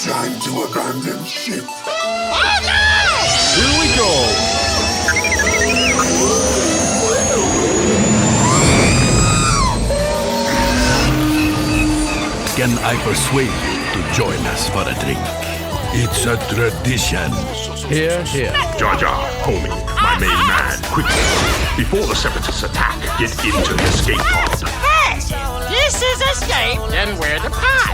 Time to abandon ship. Oh no! Here we go! Can I persuade you to join us for a drink? It's a tradition. Here, here. Jar Jar, homie, my main man, quickly. Before the Separatists attack, get into the escape pod. Hey! This is escape, then we're the pod.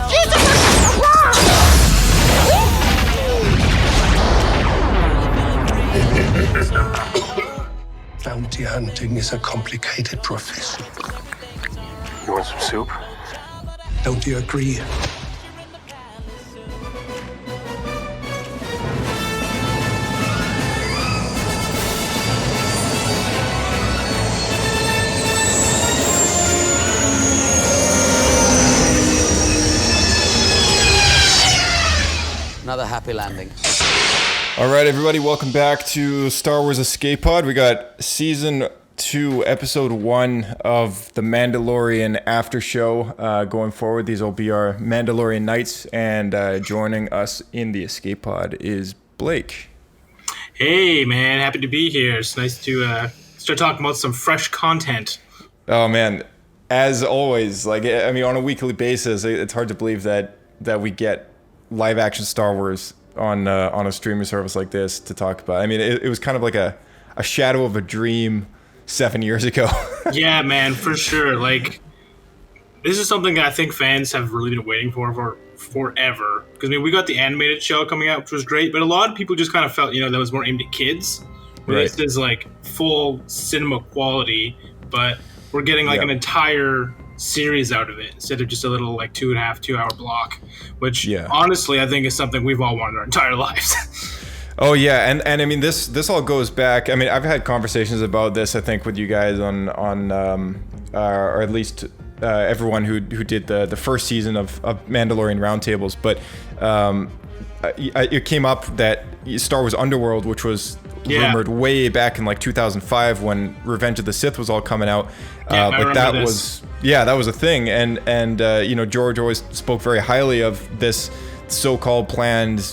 Bounty hunting is a complicated profession. You want some soup? Don't you agree? Another happy landing. All right, everybody, welcome back to Star Wars Escape Pod. We got Season 2, Episode 1 of the Mandalorian After Show going forward. These will be our Mandalorian nights, and joining us in the Escape Pod is Blake. Hey, man, happy to be here. It's nice to start talking about some fresh content. Oh, man, as always, on a weekly basis, it's hard to believe that we get live-action Star Wars on a streaming service like this to talk about. I mean, it was kind of like a shadow of a dream 7 years ago. Yeah, man, for sure. This is something that I think fans have really been waiting for forever. Because, we got the animated show coming out, which was great, but a lot of people just kind of felt, that was more aimed at kids. Right. This is, full cinema quality, but we're getting, an entire series out of it instead of just a little 2 hour block, which honestly I think is something we've all wanted our entire lives. Oh yeah, and I mean this all goes back. I mean, I've had conversations about this, I think, with you guys on or at least everyone who did the first season of Mandalorian roundtables, but it came up that Star Wars Underworld, which was rumored way back in 2005 when Revenge of the Sith was all coming out, but that was a thing, and George always spoke very highly of this so-called planned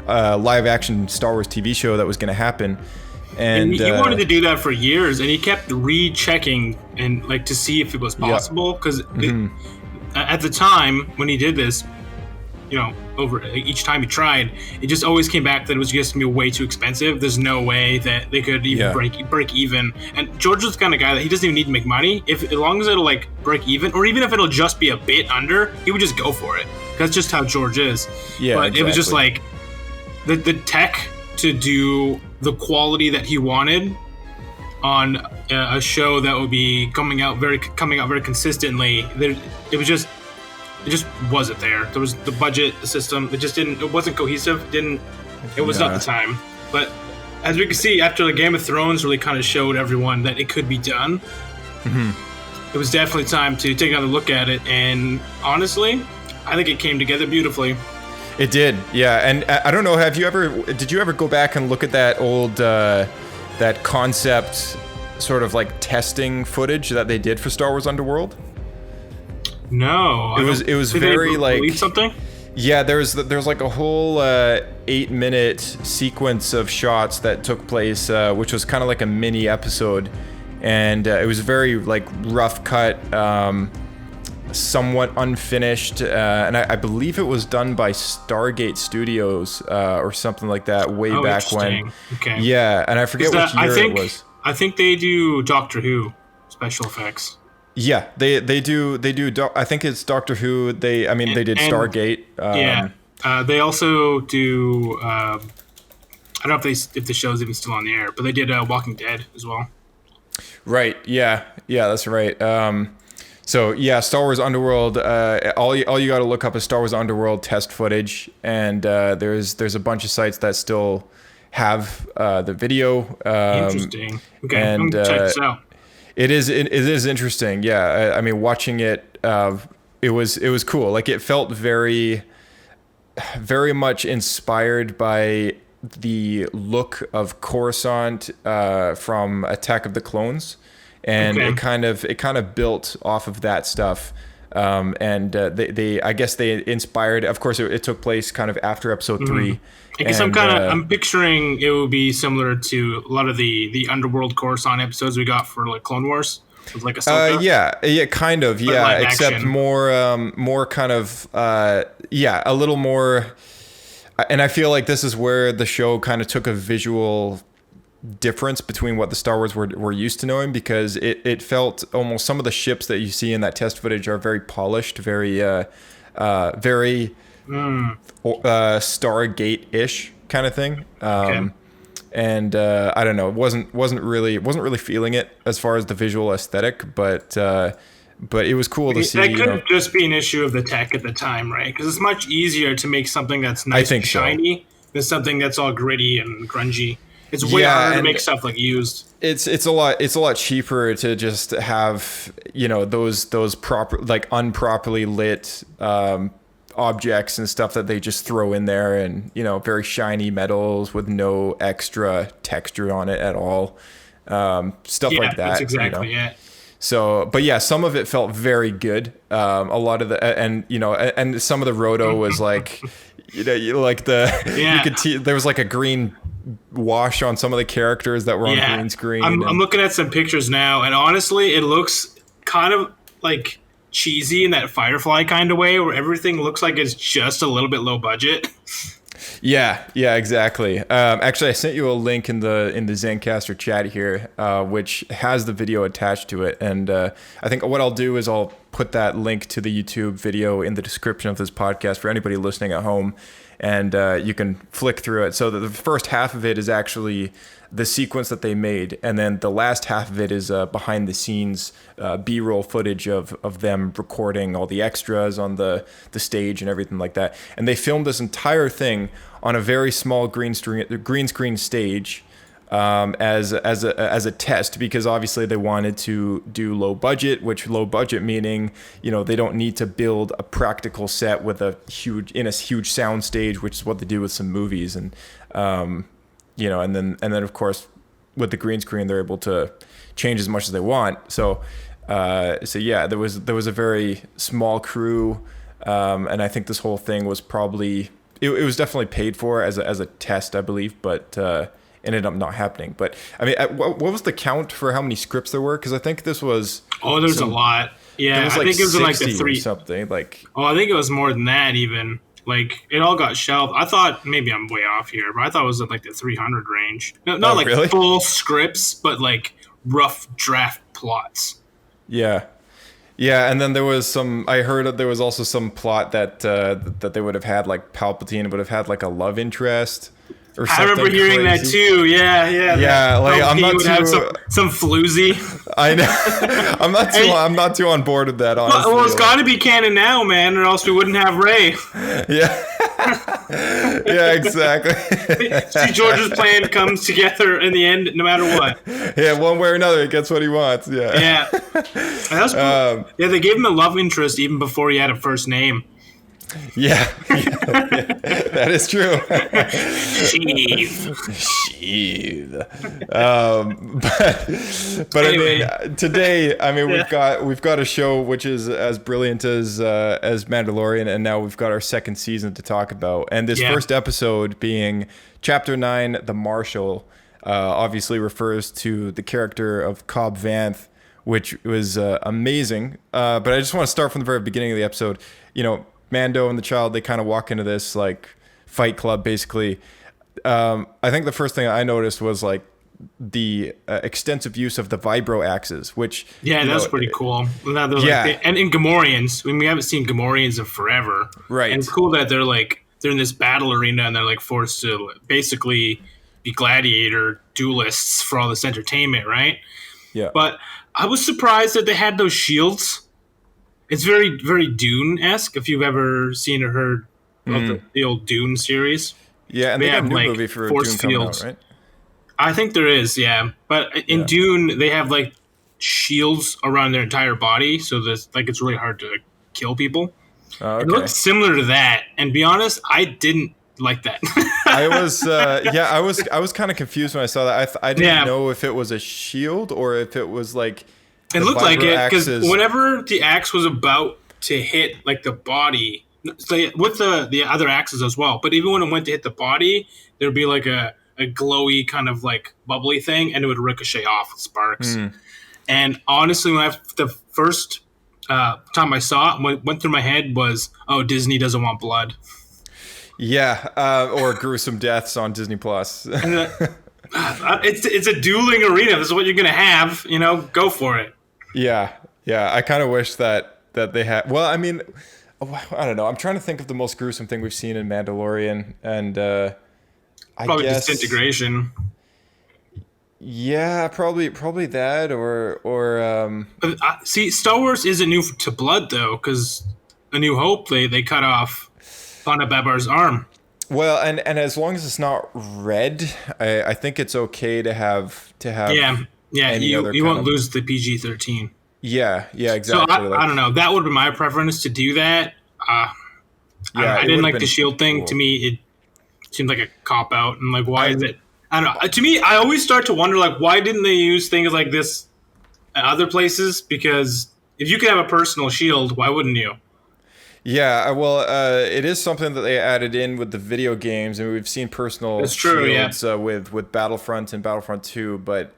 live-action Star Wars TV show that was going to happen, and he wanted to do that for years, and he kept rechecking and to see if it was possible, because at the time when he did this, over each time he tried, it just always came back that it was just gonna be way too expensive. There's no way that they could even break even. And George was the kind of guy that he doesn't even need to make money. As long as it'll break even, or even if it'll just be a bit under, he would just go for it. That's just how George is. Yeah, but exactly. It was just the tech to do the quality that he wanted on a show that would be coming out very consistently. It just wasn't there. There was the budget, the system. It wasn't cohesive. It was not the time. But as we can see, after the Game of Thrones really kind of showed everyone that it could be done, it was definitely time to take another look at it. And honestly, I think it came together beautifully. It did, yeah. And I don't know, did you ever go back and look at that old, that concept sort of testing footage that they did for Star Wars Underworld? No, it was very release something. Yeah, there's a whole 8-minute sequence of shots that took place, which was kind of like a mini episode, and it was very rough cut, somewhat unfinished, and I believe it was done by Stargate Studios or something like that way back when. Okay. Yeah, and I forget which year it was. I think they do Doctor Who special effects. Yeah, they do. I think it's Doctor Who. They did Stargate. They also do. I don't know if the show's even still on the air, but they did Walking Dead as well. Right. Yeah, that's right. So yeah, Star Wars Underworld. All you got to look up is Star Wars Underworld test footage, and there's a bunch of sites that still have the video. Interesting. Okay, and I'm gonna check this out. It is interesting. Yeah, I mean, watching it, it was cool. It felt very, very much inspired by the look of Coruscant from Attack of the Clones, and it kind of built off of that stuff. They I guess they inspired. Of course, it took place kind of after episode 3. I guess I'm picturing it would be similar to a lot of the Underworld Coruscant episodes we got for like Clone Wars. With like Ahsoka. Yeah, kind of, yeah. Except action. more kind of, a little more. And I feel like this is where the show kind of took a visual difference between what the Star Wars we're used to knowing, because it felt almost, some of the ships that you see in that test footage are very polished, very Stargate-ish kind of thing. Okay. And I don't know, wasn't really feeling it as far as the visual aesthetic, but it was cool to see. That could just be an issue of the tech at the time, right? Because it's much easier to make something that's nice and shiny than something that's all gritty and grungy. It's way harder to make stuff like used. It's a lot cheaper to just have, those proper, like improperly lit objects and stuff that they just throw in there, and very shiny metals with no extra texture on it at all, stuff like that. That's exactly it. So, but yeah, some of it felt very good. A lot of the and some of the roto was like, you could there was like a green wash on some of the characters that were on green screen. I'm looking at some pictures now, and honestly, it looks kind of like cheesy in that Firefly kind of way, where everything looks like it's just a little bit low budget. Yeah, exactly. Actually, I sent you a link in the Zencaster chat here, which has the video attached to it. And I think what I'll do is I'll put that link to the YouTube video in the description of this podcast for anybody listening at home, and you can flick through it. So the first half of it is actually the sequence that they made, and then the last half of it is behind the scenes B-roll footage of them recording all the extras on the stage and everything like that. And they filmed this entire thing on a very small green screen stage as a test, because obviously they wanted to do low budget, which low budget meaning they don't need to build a practical set with a huge sound stage, which is what they do with some movies. And and then of course with the green screen they're able to change as much as they want. So yeah, there was a very small crew, and I think this whole thing was probably it was definitely paid for as a test, I believe, but ended up not happening. But I mean, what was the count for how many scripts there were? Because I think this was there's a lot. Yeah, I think it was like the 3 or something. Like I think it was more than that even. Like, it all got shelved. I thought, maybe I'm way off here, but I thought it was at like the 300 range. Not like really? Full scripts, but like rough draft plots. Yeah, and then there was I heard that there was also some plot that they would have had, like Palpatine would have had like a love interest or something. I remember hearing crazy. That too. Yeah. Like I'm not too. Have some floozy. I know. I'm not too on board with that. Honestly. Well, it's got to be canon now, man, or else we wouldn't have Rey. Yeah. Yeah, exactly. See, George's plan comes together in the end, no matter what. Yeah, one way or another, he gets what he wants. Yeah. Yeah. That's cool. Yeah, they gave him a love interest even before he had a first name. Yeah. That is true. Sheev. But Anyway. I mean, today, I mean, we've got a show which is as brilliant as Mandalorian, and now we've got our second season to talk about. And this first episode being Chapter 9, The Marshal, obviously refers to the character of Cobb Vanth, which was amazing. But I just want to start from the very beginning of the episode. Mando and the child, they kind of walk into this like fight club, basically. I think the first thing I noticed was like the extensive use of the vibro axes, which that's pretty cool. And in Gamorreans, I mean, we haven't seen Gamorreans in forever, right? And it's cool that they're in this battle arena and they're like forced to basically be gladiator duelists for all this entertainment, right? Yeah. But I was surprised that they had those shields. It's very, very Dune-esque, if you've ever seen or heard of the old Dune series. Yeah, and they have a new movie for Dune coming out, right? I think there is, yeah. But in Dune, they have like shields around their entire body, so it's really hard to kill people. Okay. It looks similar to that, and to be honest, I didn't like that. I was kind of confused when I saw that. I didn't know if it was a shield or if it was like. It looked like it, because whenever the axe was about to hit like the body with the other axes as well. But even when it went to hit the body, there'd be like a glowy kind of like bubbly thing, and it would ricochet off with sparks. And honestly, the first time I saw it, what went through my head was, oh, Disney doesn't want blood. Yeah, or gruesome deaths on Disney Plus. It's a dueling arena. This is what you're gonna have. Go for it. Yeah. I kind of wish that they had. Well, I mean, I don't know. I'm trying to think of the most gruesome thing we've seen in Mandalorian, and probably disintegration. Yeah, probably that, or. See, Star Wars isn't new to blood though, because A New Hope they cut off Ponda Babar's arm. Well, and as long as it's not red, I think it's okay to have. Yeah. You won't lose the PG-13. Yeah, exactly. So I don't know. That would be my preference to do that. I didn't like the shield thing. Cool. To me, it seemed like a cop out, and like, why is it? I don't know. To me, I always start to wonder, like, why didn't they use things like this at other places? Because if you could have a personal shield, why wouldn't you? Yeah, well, it is something that they added in with the video games, and we've seen personal shields with Battlefront and Battlefront 2, but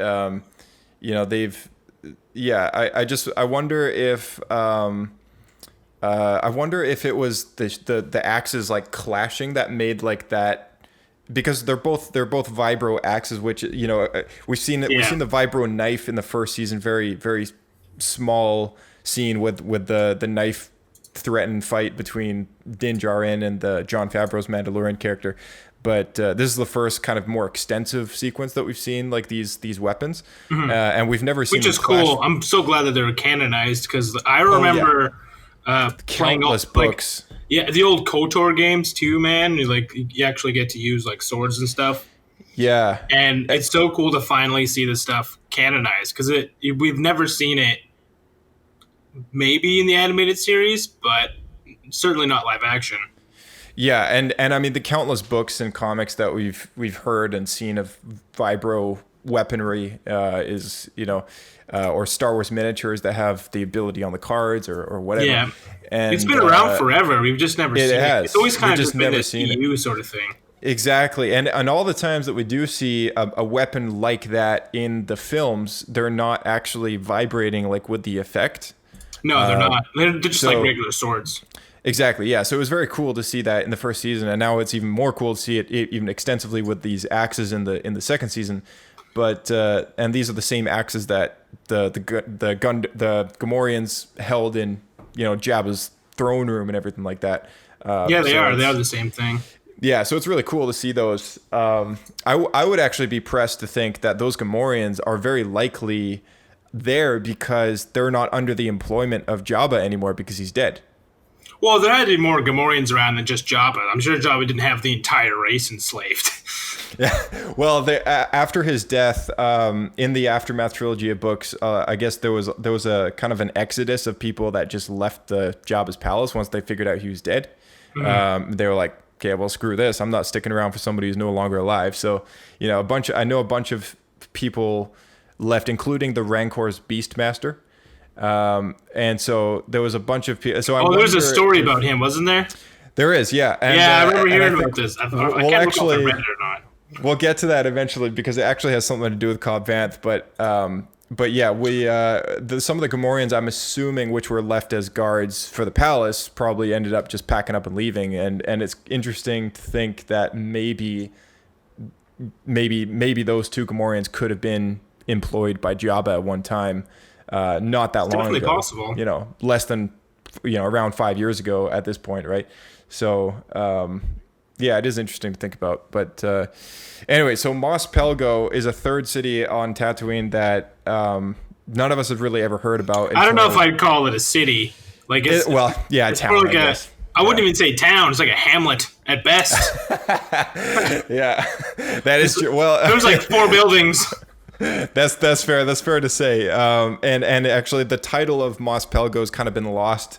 they've. Yeah, I wonder if it was the axes like clashing that made like that, because they're both vibro axes, which we've seen we've seen the vibro knife in the first season, very very small scene with the knife threatened fight between Din Djarin and the Jon Favreau's Mandalorian character. But this is the first kind of more extensive sequence that we've seen, like these weapons, and we've never seen. Which is cool. I'm so glad that they're canonized, because I remember playing countless books. The old KOTOR games too, man. You actually get to use like swords and stuff. Yeah, and it's so cool to finally see this stuff canonized, because we've never seen it. Maybe in the animated series, but certainly not live action. Yeah, and I mean the countless books and comics that we've heard and seen of vibro weaponry or Star Wars miniatures that have the ability on the cards or whatever. Yeah, and it's been around forever. We've just never seen it. It's always kind of just been this EU sort of thing. Exactly, and all the times that we do see a weapon like that in the films, they're not actually vibrating like with the effect. No, they're not. They're just like regular swords. Exactly, yeah. So it was very cool to see that in the first season, and now it's even more cool to see it even extensively with these axes in the second season. But and these are the same axes that the Gamorreans held in Jabba's throne room and everything like that. They are. They are the same thing. Yeah, so it's really cool to see those. I would actually be pressed to think that those Gamorreans are very likely there because they're not under the employment of Jabba anymore because he's dead. Well, there had to be more Gamorreans around than just Jabba. I'm sure Jabba didn't have the entire race enslaved. Yeah. Well, after his death, in the Aftermath trilogy of books, I guess there was a kind of an exodus of people that just left the Jabba's palace once they figured out he was dead. Mm-hmm. They were like, okay, well, screw this. I'm not sticking around for somebody who's no longer alive. So, I know a bunch of people left, including the Rancor's Beastmaster. And so there was a bunch of people. So there's a story about him, wasn't there? There is, yeah. And, I remember hearing about this. I can't remember if I read it or not. We'll get to that eventually because it actually has something to do with Cobb Vanth. But yeah, some of the Gamorreans, I'm assuming, which were left as guards for the palace, probably ended up just packing up and leaving. And it's interesting to think that maybe those two Gamorreans could have been employed by Jabba at one time. Not that long ago. Possible. Less than around 5 years ago at this point, right? So it is interesting to think about. But anyway, so Mos Pelgo is a third city on Tatooine that none of us have really ever heard about. I don't know if I'd call it a city. Like it's town. Like I wouldn't even say town. It's like a hamlet at best. Yeah, that is true. Well, there's like 4 buildings. That's fair. That's fair to say. And actually, the title of Mos Pelgo has kind of been lost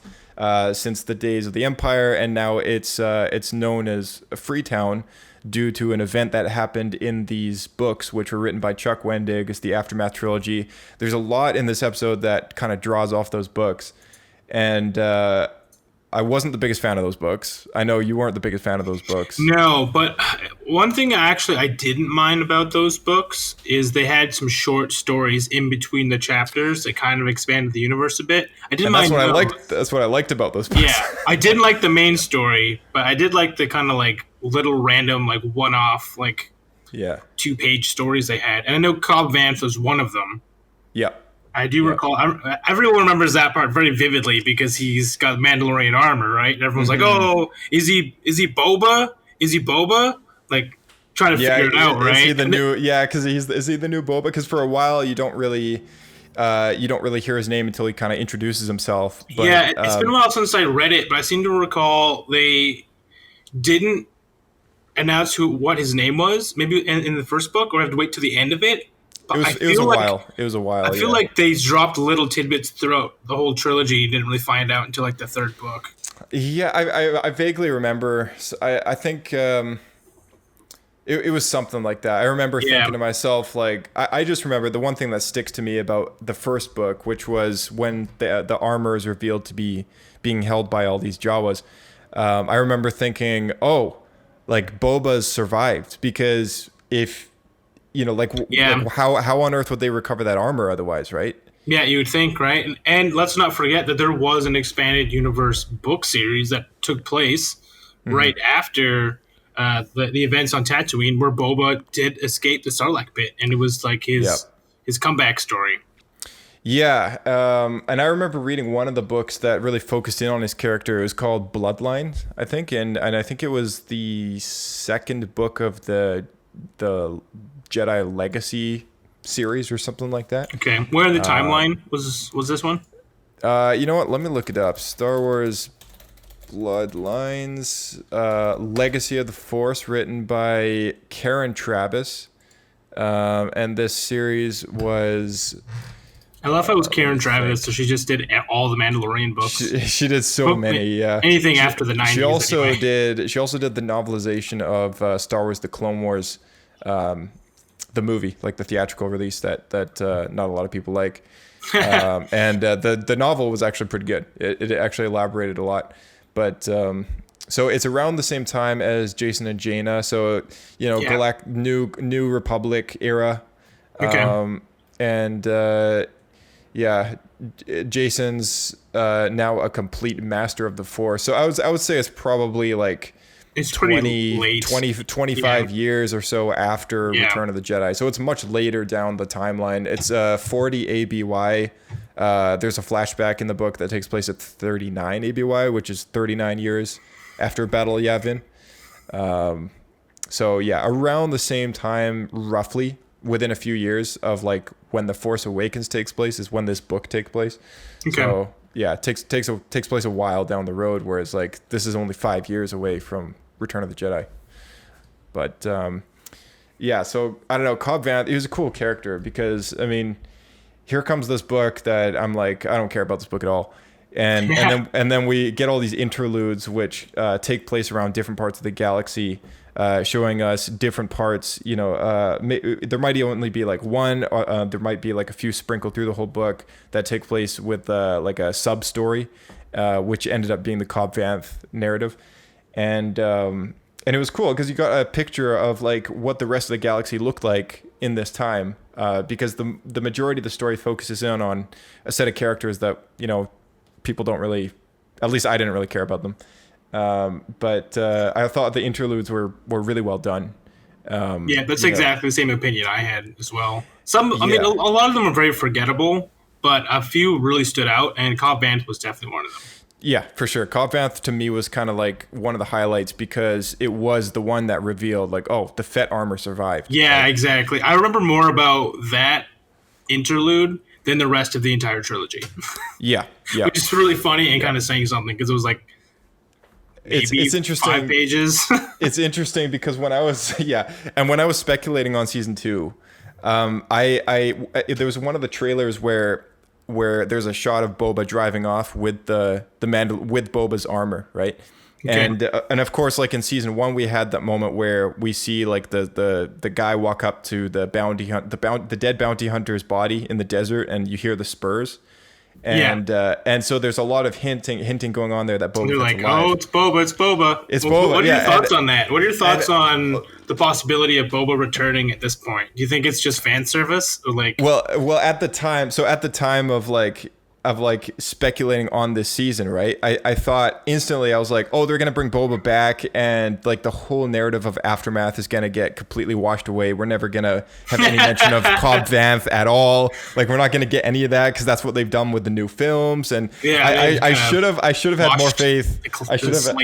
since the days of the Empire, and now it's known as Freetown due to an event that happened in these books, which were written by Chuck Wendig. It's the Aftermath trilogy. There's a lot in this episode that kind of draws off those books, and I wasn't the biggest fan of those books. I know you weren't the biggest fan of those books. No, but one thing I didn't mind about those books is they had some short stories in between the chapters that kind of expanded the universe a bit. I didn't mind those. That's what I liked about those books. Yeah, I didn't like the main story, but I did like the kind of like little random like one-off like 2-page stories they had. And I know Cobb Vanth was one of them. Yeah. I do recall. Everyone remembers that part very vividly because he's got Mandalorian armor, right? And everyone's like, "Oh, is he Boba? Is he Boba?" Like trying to figure it out, right? Is he the new? Yeah, because is he the new Boba? Because for a while you don't really hear his name until he kind of introduces himself. But, yeah, it's been a while since I read it, but I seem to recall they didn't announce what his name was. Maybe in the first book, or I have to wait till the end of it. It was a while. It was a while. I feel like they dropped little tidbits throughout the whole trilogy. You didn't really find out until like the third book. Yeah, I vaguely remember. I think it was something like that. I remember thinking to myself, like, I just remember the one thing that sticks to me about the first book, which was when the armor is revealed to be being held by all these Jawas. I remember thinking, oh, like Boba's survived, because if like how on earth would they recover that armor otherwise, right? Yeah, you would think, right? And let's not forget that there was an expanded universe book series that took place right after the events on Tatooine, where Boba did escape the Sarlacc pit, and it was like his comeback story. Yeah, and I remember reading one of the books that really focused in on his character. It was called Bloodline, I think, and I think it was the second book of the Jedi Legacy series or something like that. Okay, where in the timeline was this one? You know what? Let me look it up. Star Wars Bloodlines, Legacy of the Force, written by Karen Travis, and this series was. I love how it was Karen Travis, so she just did all the Mandalorian books. She did so many, yeah. Anything after the 90s. She also did the novelization of Star Wars: The Clone Wars, the movie, like the theatrical release that not a lot of people like. And the novel was actually pretty good. It actually elaborated a lot. But so it's around the same time as Jason and Jaina. So New Republic era. Okay. Jason's now a complete master of the Force. So I would say it's probably like it's 25 years or so after Return of the Jedi. So it's much later down the timeline. It's 40 ABY. There's a flashback in the book that takes place at 39 ABY, which is 39 years after Battle of Yavin. So yeah, around the same time, roughly, within a few years of like when The Force Awakens takes place is when this book takes place. Okay. So yeah, it takes place a while down the road, whereas like this is only 5 years away from Return of the Jedi. But so I don't know, Cobb Vanth, he was a cool character because I mean, here comes this book that I'm like, I don't care about this book at all. And then we get all these interludes which take place around different parts of the galaxy, showing us different parts. There might only be like one, there might be like a few sprinkled through the whole book that take place with like a sub story, which ended up being the Cobb Vanth narrative. And it was cool because you got a picture of like what the rest of the galaxy looked like in this time, because the majority of the story focuses in on a set of characters that people don't really, at least I didn't really care about them. But I thought the interludes were really well done. That's exactly the same opinion I had as well. I mean, a lot of them are very forgettable, but a few really stood out, and Cobb Vanth was definitely one of them. Yeah, for sure. Cobb Vanth to me was kind of like one of the highlights because it was the one that revealed like, oh, the Fett armor survived. Yeah, exactly. I remember more about that interlude than the rest of the entire trilogy. Yeah. Which is really funny and kind of saying something because it was like maybe it's interesting. 5 pages. It's interesting because when I was speculating on season 2, there was one of the trailers where there's a shot of Boba driving off with with Boba's armor, right? Okay. And of course, like in season 1, we had that moment where we see like the guy walk up to the dead bounty hunter's body in the desert, and you hear the spurs. And so there's a lot of hinting going on there that Boba They're Fett's like, alive. oh, it's Boba, it's Boba. It's Boba. What are your thoughts on that? What are your thoughts and- on the possibility of Boba returning at this point? Do you think it's just fan service, or like? Well, at the time of speculating on this season, right? I thought instantly, I was like, oh, they're gonna bring Boba back, and like the whole narrative of Aftermath is gonna get completely washed away. We're never gonna have any mention of Cobb Vanth at all. Like, we're not gonna get any of that because that's what they've done with the new films. And I should have had more faith. I should have.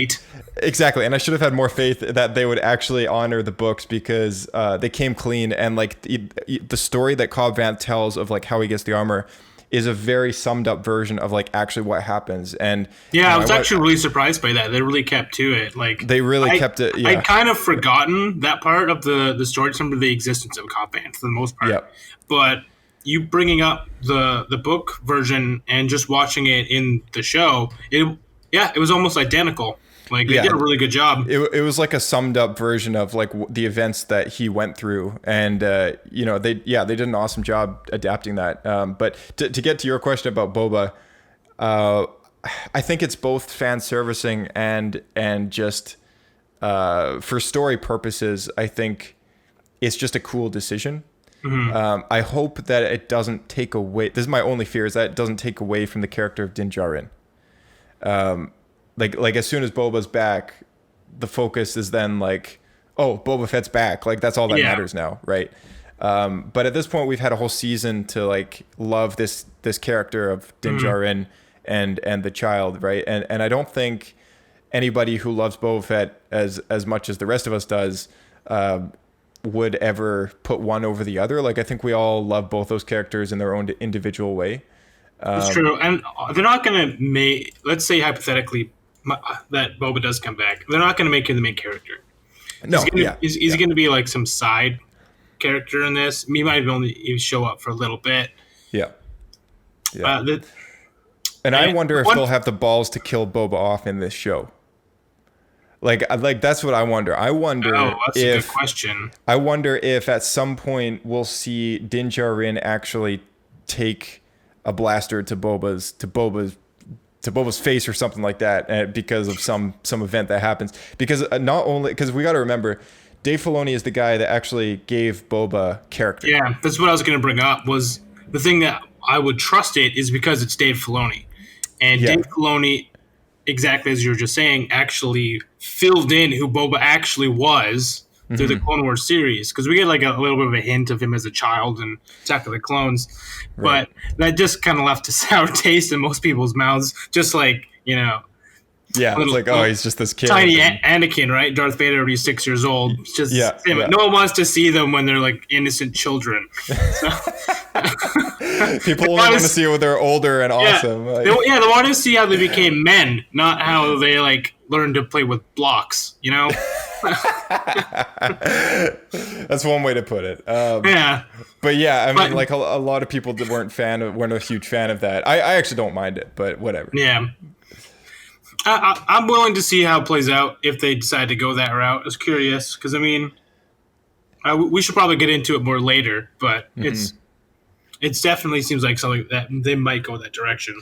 Exactly, and I should have had more faith that they would actually honor the books, because they came clean, and like the story that Cobb Vanth tells of like how he gets the armor is a very summed up version of like actually what happens. And I was actually really surprised by that. They really kept to it. Like, they really kept it. Yeah. I'd kind of forgotten that part of the story, some of the existence of Cobb Vanth for the most part. Yep. But you bringing up the book version and just watching it in the show, it was almost identical. Like, they did a really good job. It was like a summed up version of like the events that he went through, and they did an awesome job adapting that. But to get to your question about Boba, I think it's both fan servicing and just for story purposes. I think it's just a cool decision. Mm-hmm. I hope that it doesn't take away. This is my only fear, is that it doesn't take away from the character of Din Djarin. Like as soon as Boba's back, the focus is then like, oh, Boba Fett's back. Like, that's all that matters now, right? But at this point, we've had a whole season to like love this character of Din Djarin and the child, right? And I don't think anybody who loves Boba Fett as much as the rest of us does would ever put one over the other. Like, I think we all love both those characters in their own individual way. That's true, and they're not going to make. Let's say hypothetically that Boba does come back, they're not going to make him the main character. No, he's going to be like some side character in this. He might only even show up for a little bit. Yeah. And I wonder if they'll have the balls to kill Boba off in this show. Like that's what I wonder. I wonder that's a good question. I wonder if at some point we'll see Din Djarin actually take a blaster to Boba's face or something like that, because of some event that happens. Because because we got to remember, Dave Filoni is the guy that actually gave Boba character. Yeah, that's what I was going to bring up. Was the thing that I would trust it is because it's Dave Filoni, and Dave Filoni, exactly as you were just saying, actually filled in who Boba actually was through the Clone Wars series, because we get like a little bit of a hint of him as a child in Attack of the Clones, but that just kind of left a sour taste in most people's mouths. Just like, it's like, oh, he's just this kid, tiny Anakin, right? Darth Vader when he's 6 years old. It's just no one wants to see them when they're like innocent children. So, people only want to see when they're older and awesome. They want to see how they became men, not how they like learned to play with blocks. That's one way to put it. But I mean, like a lot of people that weren't a huge fan of that. I actually don't mind it, but whatever. Yeah. I'm willing to see how it plays out if they decide to go that route. I was curious because, I mean, we should probably get into it more later, but it definitely seems like something that they might go that direction.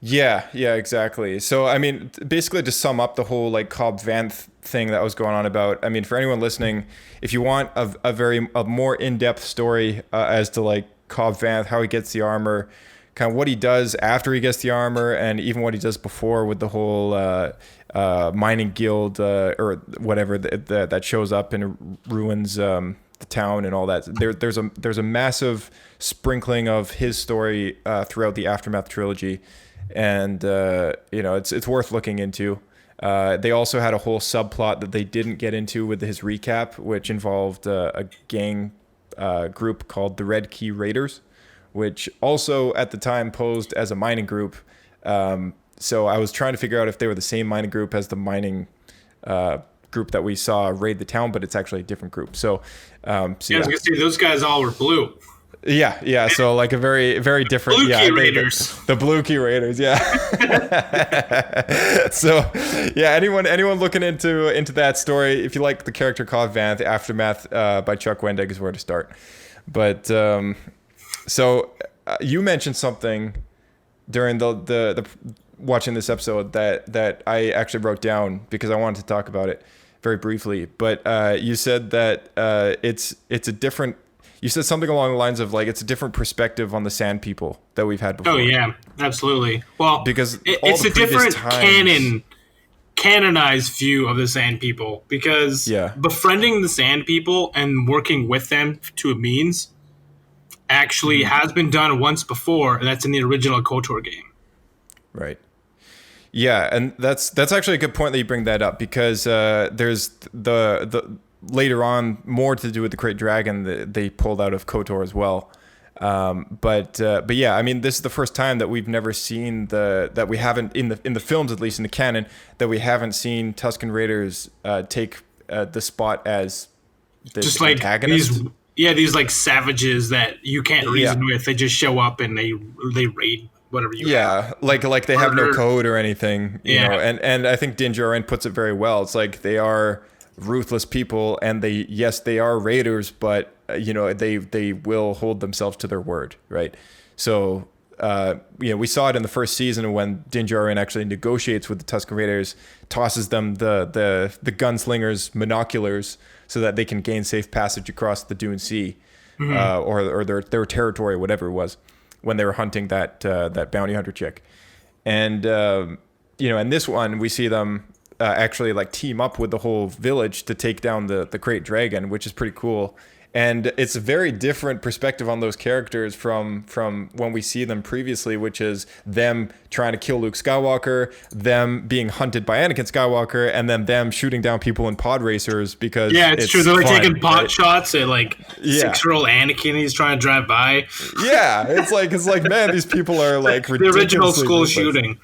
Yeah, exactly. So, I mean, basically to sum up the whole like Cobb Vanth thing that was going on about, I mean, for anyone listening, if you want a more in-depth story as to like Cobb Vanth, how he gets the armor, kind of what he does after he gets the armor, and even what he does before with the whole mining guild or whatever that shows up and ruins the town and all that. There's a massive sprinkling of his story throughout the Aftermath trilogy, and it's worth looking into. They also had a whole subplot that they didn't get into with his recap, which involved a gang group called the Red Key Raiders, which also at the time posed as a mining group. So I was trying to figure out if they were the same mining group as the mining group that we saw raid the town, but it's actually a different group. So, I was gonna say those guys all were blue. Yeah. So like a very, very different. Blue Key Raiders. The Blue Key Raiders. Yeah. So anyone looking into that story, if you like the character Cobb Vanth, Aftermath by Chuck Wendig is where to start. But so you mentioned something during the watching this episode that I actually wrote down because I wanted to talk about it very briefly. But you said that it's a different. You said something along the lines of like it's a different perspective on the Sand People that we've had before. Oh yeah, absolutely. Well, because it's a different canonized view of the Sand People because befriending the Sand People and working with them to a means actually has been done once before, and that's in the original KOTOR game. Right. Yeah, and that's actually a good point that you bring that up because there's the later on more to do with the Great Dragon that they pulled out of KOTOR as well. But yeah, I mean, this is the first time that we've never seen that we haven't in the films, at least in the canon, that we haven't seen Tusken Raiders take the spot as the just like antagonist. These like savages that you can't reason with. They just show up and they raid whatever you have. like they have no code or anything, you know. And I think Din Djarin puts it very well. It's like they are ruthless people, and they are raiders, but you know they will hold themselves to their word, right? So we saw it in the first season when Din Djarin actually negotiates with the Tusken Raiders, tosses them the gunslingers binoculars so that they can gain safe passage across the Dune Sea, or their territory, whatever it was, when they were hunting that bounty hunter chick. And in this one we see them actually like team up with the whole village to take down the Great Dragon, which is pretty cool. And it's a very different perspective on those characters from when we see them previously, which is them trying to kill Luke Skywalker, them being hunted by Anakin Skywalker, and then them shooting down people in pod racers because it's true. They're like taking pot shots at like 6-year-old Anakin he's trying to drive by. Yeah, it's like man, these people are like the original school shooting.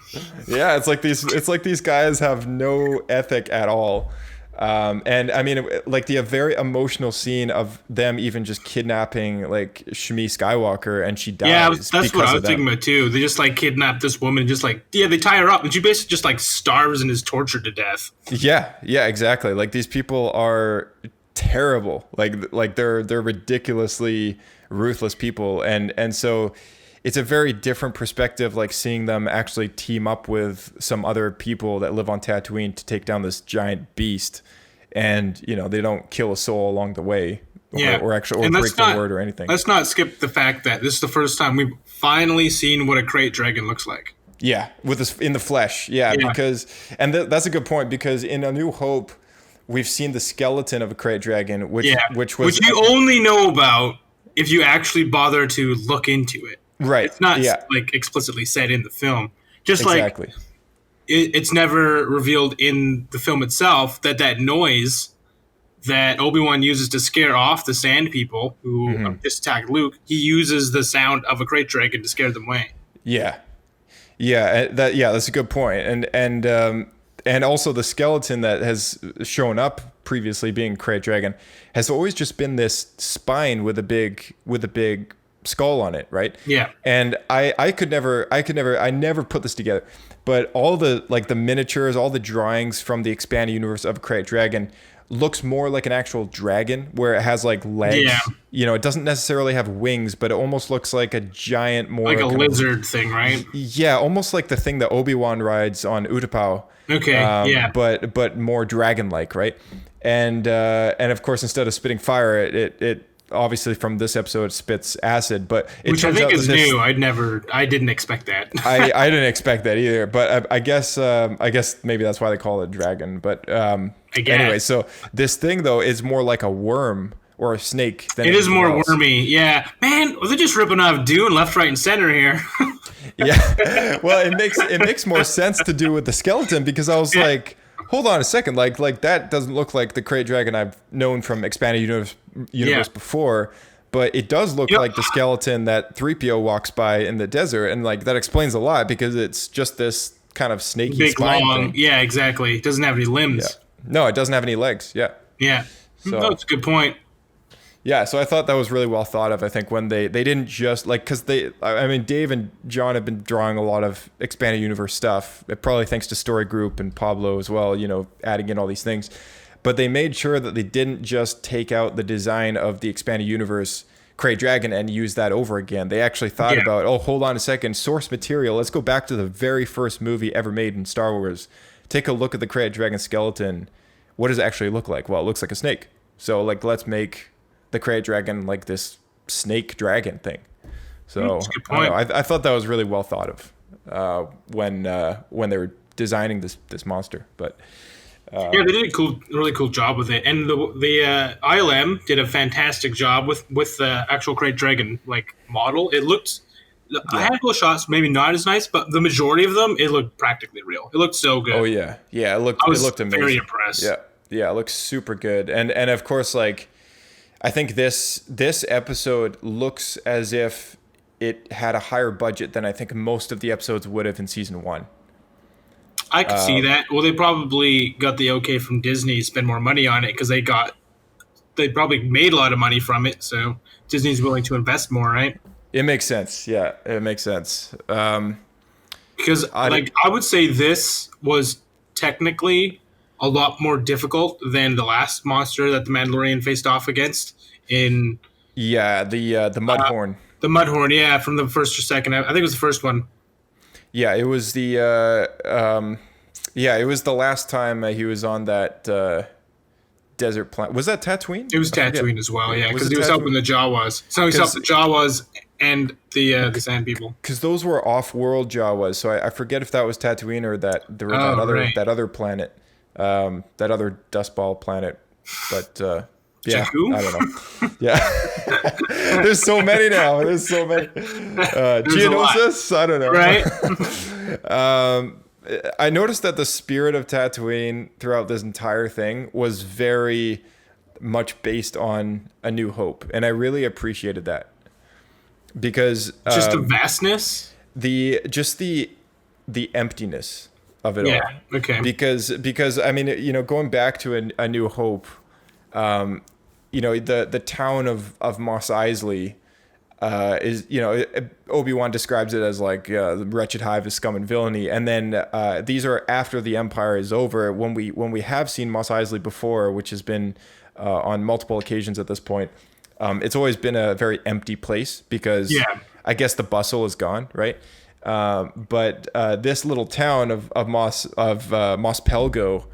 Yeah, it's like these guys have no ethic at all. And I mean, like the very emotional scene of them even just kidnapping like Shmi Skywalker, and she dies. Yeah, that's what I was thinking about too. They just like kidnap this woman, and just like they tie her up, and she basically just like starves and is tortured to death. Yeah, exactly. Like these people are terrible. Like they're ridiculously ruthless people, and so it's a very different perspective, like seeing them actually team up with some other people that live on Tatooine to take down this giant beast, and they don't kill a soul along the way, or break their word or anything. Let's not skip the fact that this is the first time we've finally seen what a Great Dragon looks like. Yeah, with this in the flesh. Yeah. Because that's a good point, because in A New Hope we've seen the skeleton of a Great Dragon, which you only know about if you actually bother to look into it. Right. It's not like explicitly said in the film. Just exactly. Like it's never revealed in the film itself that noise that Obi-Wan uses to scare off the Sand People who just attacked Luke, he uses the sound of a Great Dragon to scare them away. Yeah. That's a good point. And also the skeleton that has shown up previously, being Great Dragon, has always just been this spine with a big skull on it, right? Yeah. And I never put this together, but all the like the miniatures, all the drawings from the expanded universe of Great Dragon looks more like an actual dragon, where it has like legs. Yeah. It doesn't necessarily have wings, but it almost looks like a giant, more like a lizard thing, right? Yeah, almost like the thing that Obi-Wan rides on Utapau. Okay. But more dragon-like, right? And of course, instead of spitting fire, it obviously from this episode spits acid, but which I think is new. I didn't expect that. I didn't expect that either, but I guess maybe that's why they call it dragon. But anyway, so this thing though is more like a worm or a snake than it is more wormy. Yeah, man, they're just ripping off Dune left, right, and center here. Yeah, well, it makes more sense to do with the skeleton, because I was like, hold on a second, like that doesn't look like the Great Dragon I've known from expanded universe before, but it does look like the skeleton that 3PO walks by in the desert, and like that explains a lot, because it's just this kind of snaky big spine long thing. Yeah, exactly. It doesn't have any limbs. Yeah. No, it doesn't have any legs. Yeah. So that's a good point. Yeah, so I thought that was really well thought of. I think when they didn't just like, because Dave and John have been drawing a lot of expanded universe stuff, probably thanks to Story Group and Pablo as well, adding in all these things. But they made sure that they didn't just take out the design of the expanded universe Krayt Dragon and use that over again. They actually thought about, hold on a second, source material. Let's go back to the very first movie ever made in Star Wars. Take a look at the Krayt Dragon skeleton. What does it actually look like? Well, it looks like a snake. So like, let's make the Krayt Dragon like this snake dragon thing. So I thought that was really well thought of when they were designing this monster. But they did a really cool job with it, and the ILM did a fantastic job with the actual Krayt Dragon like model. It looked a handful of shots maybe not as nice, but the majority of them it looked practically real. It looked so good. Oh yeah, it looked amazing. Very impressed. Yeah, it looks super good, and of course like I think this episode looks as if it had a higher budget than I think most of the episodes would have in season 1. I could see that. Well, they probably got the okay from Disney to spend more money on it because they probably made a lot of money from it. So Disney's willing to invest more, right? It makes sense. Yeah, it makes sense. Because I would say this was technically a lot more difficult than the last monster that the Mandalorian faced off against in. Yeah, the Mudhorn. The Mudhorn, yeah, from the first or second. I think it was the first one. Yeah, it was the it was the last time he was on that desert planet. Was that Tatooine? It was Tatooine as well, yeah, because he was helping the Jawas. So he helped the Jawas and the Sand People. Because those were off-world Jawas, so I forget if that was Tatooine or that other planet, that other dust ball planet, but. Yeah, Jakku? I don't know. Yeah. There's so many now. Geonosis? I don't know. Right? I noticed that the spirit of Tatooine throughout this entire thing was very much based on A New Hope. And I really appreciated that. Because... just the vastness? The emptiness of it all. Yeah, okay. Because I mean, going back to A New Hope... the town of Mos Eisley is, Obi-Wan describes it as like the wretched hive of scum and villainy. And then these are after the Empire is over. When we have seen Mos Eisley before, which has been on multiple occasions at this point, it's always been a very empty place because I guess the bustle is gone, right? But this little town of Mos Pelgo,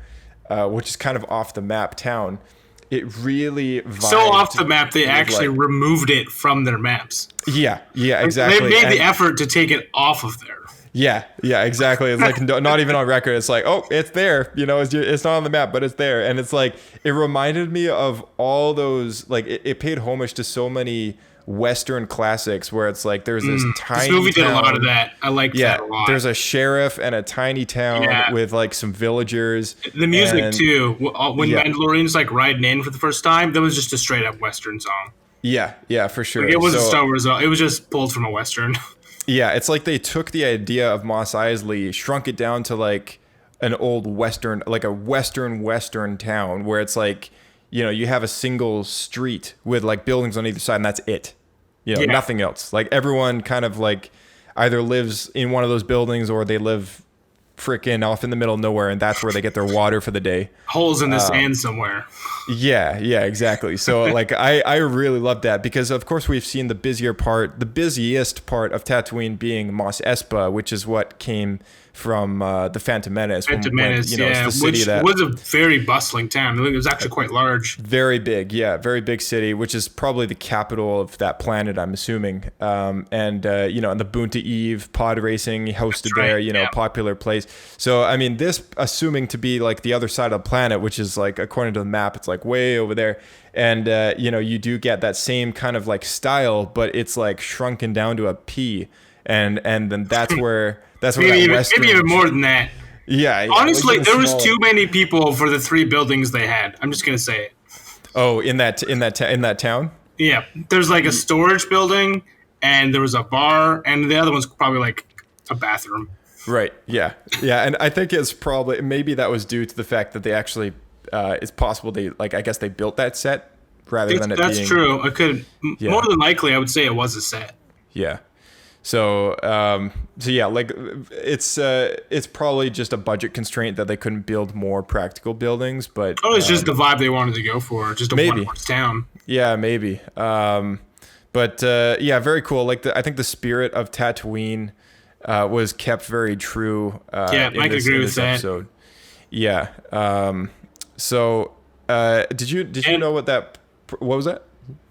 which is kind of off the map town. It really so off the map they actually removed it from their maps. Yeah, exactly. They made the effort to take it off of there. Yeah, exactly. It's like not even on record. It's like, oh, it's there. It's not on the map, but it's there. And it's like it reminded me of all those. Like it paid homage to so many Western classics where it's like there's this tiny. This movie did a lot of that. I liked that a lot. There's a sheriff and a tiny town with like some villagers. The music too. When Mandalorian's like riding in for the first time, that was just a straight up Western song. Yeah, for sure. Like, it wasn't Star Wars. It was just pulled from a Western. Yeah, it's like they took the idea of Mos Eisley, shrunk it down to like an old Western, like a Western town where it's like. You have a single street with like buildings on either side, and that's it. Nothing else. Like everyone kind of like either lives in one of those buildings or they live freaking off in the middle of nowhere, and that's where they get their water for the day. Holes in the sand somewhere. Yeah, exactly. So like I really love that because of course we've seen the busiest part of Tatooine being Mos Espa, which is what came from the Phantom Menace. It's the city which was a very bustling town. It was actually quite large. Very big, very big city, which is probably the capital of that planet, I'm assuming. And the Boonta Eve pod racing hosted there, popular place. So, I mean, this assuming to be like the other side of the planet, which is like, according to the map, it's like way over there. And, you do get that same kind of like style, but it's like shrunken down to a pea. And then that's where... maybe even more than that. Yeah. Honestly, there was too many people for the 3 buildings they had. I'm just gonna say it. Oh, in that town? Yeah. There's like a storage building, and there was a bar, and the other one's probably like a bathroom. Right. Yeah. And I think it's probably maybe that was due to the fact that they actually it's possible they I guess they built that set rather than it being. That's true. More than likely I would say it was a set. Yeah. So yeah, like it's probably just a budget constraint that they couldn't build more practical buildings, but it's just the vibe they wanted to go for, just a one-horse town. Yeah, maybe. But yeah, very cool. Like I think the spirit of Tatooine was kept very true. I can agree with that. Episode. Yeah. So did you know what was that?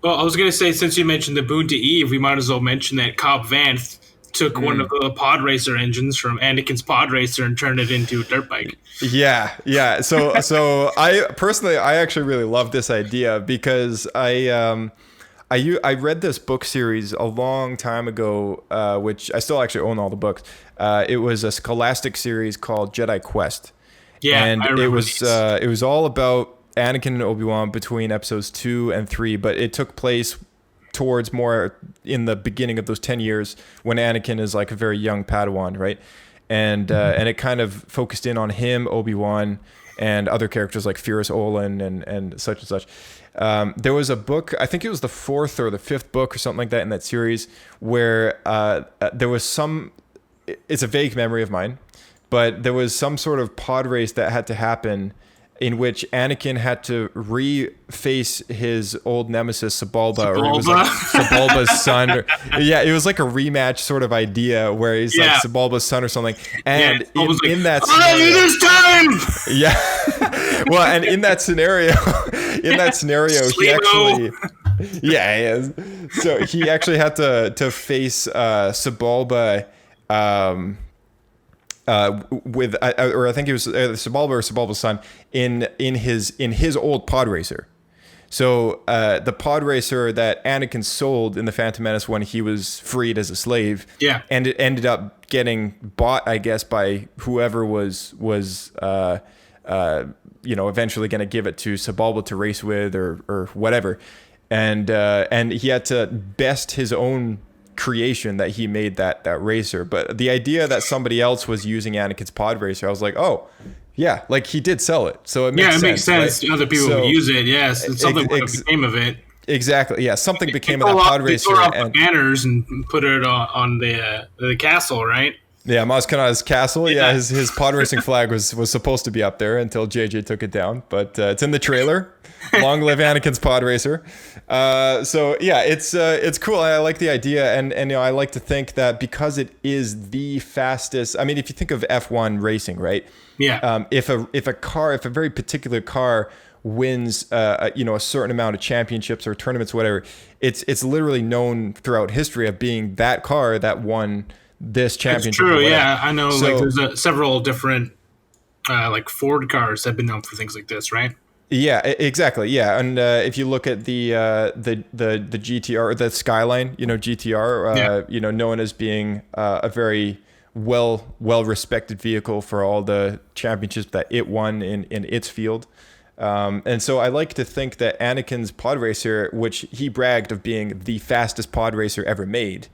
Well, I was gonna say, since you mentioned the Boon to Eve, we might as well mention that Cobb Vanth took one of the pod racer engines from Anakin's pod racer and turned it into a dirt bike. Yeah. So I actually really love this idea because I read this book series a long time ago, which I still actually own all the books. It was a Scholastic series called Jedi Quest. Yeah, and I remember it was all about Anakin and Obi-Wan between episodes 2 and 3, but it took place towards more in the beginning of those 10 years when Anakin is like a very young Padawan, right? And it kind of focused in on him, Obi-Wan, and other characters like Fierce Olin and such and such. There was a book, I think it was the 4th or the 5th book or something like that in that series, where there was it's a vague memory of mine, but there was some sort of pod race that had to happen in which Anakin had to reface his old nemesis Sebulba, or it was like Sebulba's son. It was like a rematch sort of idea where he's like Sebulba's son or something. And in that scenario, this time. Yeah. Well, and in that scenario, he actually, so he actually had to face Sebulba. With or I think it was Sebulba or Sebulba's son in his old pod racer. So the pod racer that Anakin sold in the Phantom Menace when he was freed as a slave, and it ended up getting bought, I guess, by whoever was eventually going to give it to Sebulba to race with or whatever, and he had to best his own creation that he made that racer. But the idea that somebody else was using Anakin's pod racer, I was like, oh yeah, like he did sell it, so it makes sense. Makes sense. Right? Other people would use it. Yes, something became of it. Exactly. Yeah, something became of that pod racer. They tore off the banners and put it on the castle, right? Yeah, Maz Kanata's castle. Yeah, his pod racing flag was supposed to be up there until JJ took it down, but it's in the trailer. Long live Anakin's pod racer. So yeah, it's cool. I like the idea, and I like to think that because it is the fastest. I mean, if you think of F1 racing, right? Yeah. If a very particular car wins, a certain amount of championships or tournaments, whatever, it's literally known throughout history of being that car that won this championship. That's true. Yeah, I know. So, like, there's several different like Ford cars that have been known for things like this, right? Yeah, exactly. Yeah, and if you look at the GTR, or the Skyline, GTR, known as being a very well respected vehicle for all the championships that it won in its field. And so I like to think that Anakin's pod racer, which he bragged of being the fastest pod racer ever made,